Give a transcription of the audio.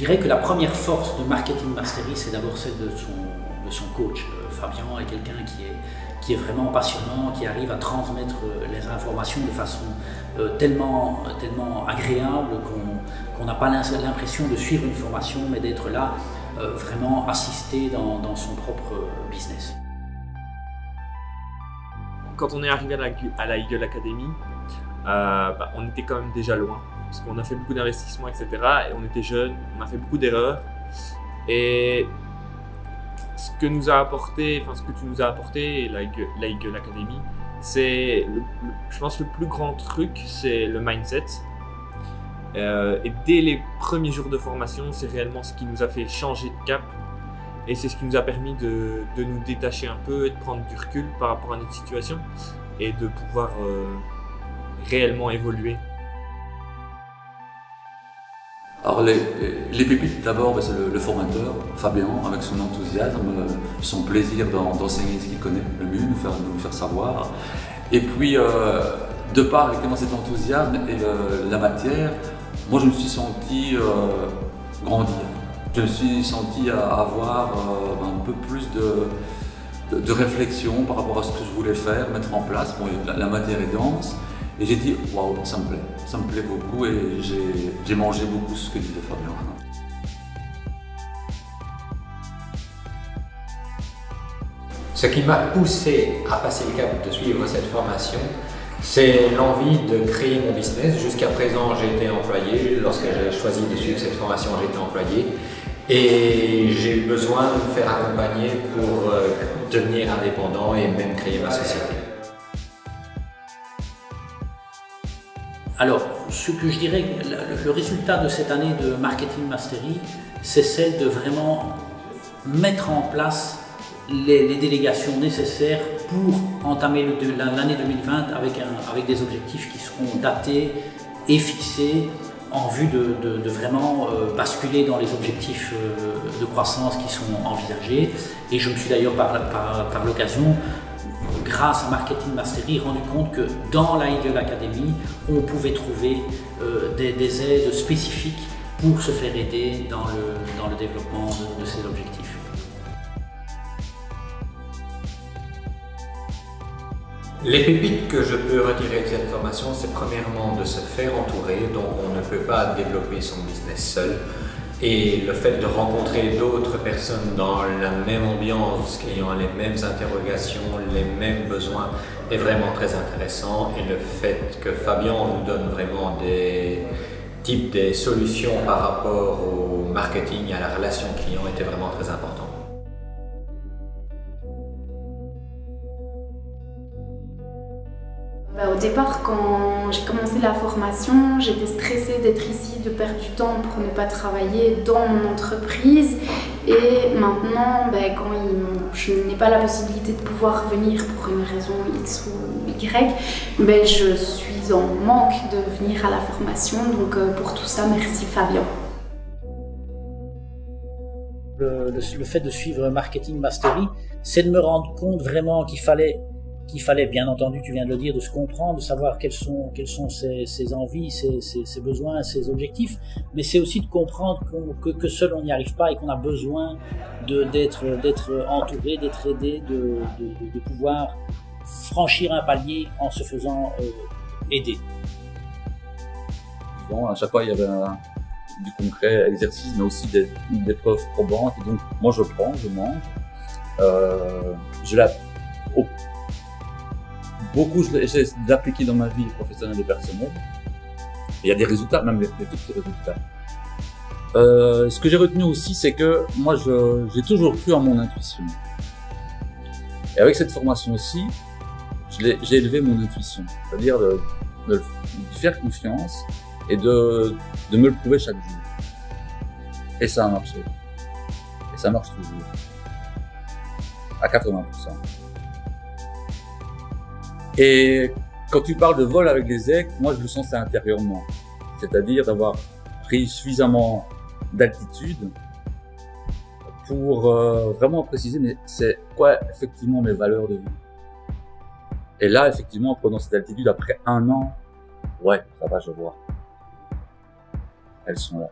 dirais que la première force de Marketing Mastery, c'est d'abord celle de son coach. Fabien est quelqu'un qui est vraiment passionnant, qui arrive à transmettre les informations de façon tellement agréable qu'on n'a pas l'impression de suivre une formation, mais d'être là, vraiment assisté dans son propre business. Quand on est arrivé à la Eagle Academy, on était quand même déjà loin, parce qu'on a fait beaucoup d'investissements, etc. Et on était jeunes, on a fait beaucoup d'erreurs. Et ce que nous a apporté, ce que tu nous as apporté, la Eagle Academy, c'est, je pense, le plus grand truc, c'est le mindset. Et dès les premiers jours de formation, c'est réellement ce qui nous a fait changer de cap. Et c'est ce qui nous a permis de nous détacher un peu et de prendre du recul par rapport à notre situation et de pouvoir réellement évoluer. Alors les pépites, d'abord, c'est le formateur, Fabien, avec son enthousiasme, son plaisir d'enseigner ce qu'il connaît le mieux, nous faire savoir. Et puis, de par effectivement cet enthousiasme et la matière, moi je me suis senti grandir. Je me suis senti avoir un peu plus de réflexion par rapport à ce que je voulais faire, mettre en place. Bon, la matière est dense. Et j'ai dit, waouh, ça me plaît beaucoup et j'ai mangé beaucoup ce que disait Fabien. Ce qui m'a poussé à passer le cap de suivre cette formation, c'est l'envie de créer mon business. Jusqu'à présent, j'ai été employé. Lorsque j'ai choisi de suivre cette formation, j'ai été employé. Et j'ai eu besoin de me faire accompagner pour devenir indépendant et même créer ma société. Alors, ce que je dirais, le résultat de cette année de Marketing Mastery, c'est celle de vraiment mettre en place les délégations nécessaires pour entamer l'année 2020 avec des objectifs qui seront datés et fixés en vue de vraiment basculer dans les objectifs de croissance qui sont envisagés. Et je me suis d'ailleurs par l'occasion, grâce à Marketing Mastery, rendu compte que dans la Eagle Academy, on pouvait trouver des aides spécifiques pour se faire aider dans le développement de ces objectifs. Les pépites que je peux retirer de cette formation, c'est premièrement de se faire entourer, donc on ne peut pas développer son business seul. Et le fait de rencontrer d'autres personnes dans la même ambiance, ayant les mêmes interrogations, les mêmes besoins, est vraiment très intéressant. Et le fait que Fabien nous donne vraiment des solutions par rapport au marketing et à la relation client était vraiment très important. Au départ, quand j'ai commencé la formation, j'étais stressée d'être ici, de perdre du temps pour ne pas travailler dans mon entreprise. Et maintenant, quand je n'ai pas la possibilité de pouvoir venir pour une raison X ou Y, je suis en manque de venir à la formation. Donc pour tout ça, merci Fabien. Le fait de suivre Marketing Mastery, c'est de me rendre compte vraiment qu'il fallait, bien entendu, tu viens de le dire, de se comprendre, de savoir quelles sont ses envies, ses besoins, ses objectifs, mais c'est aussi de comprendre que seul on n'y arrive pas et qu'on a besoin d'être entouré, d'être aidé, de pouvoir franchir un palier en se faisant aider. Bon, à chaque fois, il y avait du concret, exercice, mais aussi des preuves probantes. Et donc, moi, je prends, je mange. Beaucoup, j'essaie d'appliquer dans ma vie professionnelle et personnelle. Et il y a des résultats, même des tout petits résultats. Ce que j'ai retenu aussi, c'est que moi, j'ai toujours cru en mon intuition. Et avec cette formation aussi, j'ai élevé mon intuition. C'est-à-dire de lui faire confiance et de me le prouver chaque jour. Et ça a marché. Et ça marche toujours. À 80%. Et quand tu parles de vol avec des aigles, moi je le sens intérieurement. C'est-à-dire d'avoir pris suffisamment d'altitude pour vraiment préciser mais c'est quoi effectivement mes valeurs de vie. Et là effectivement en prenant cette altitude après 1 an, ouais ça va, je vois. Elles sont là.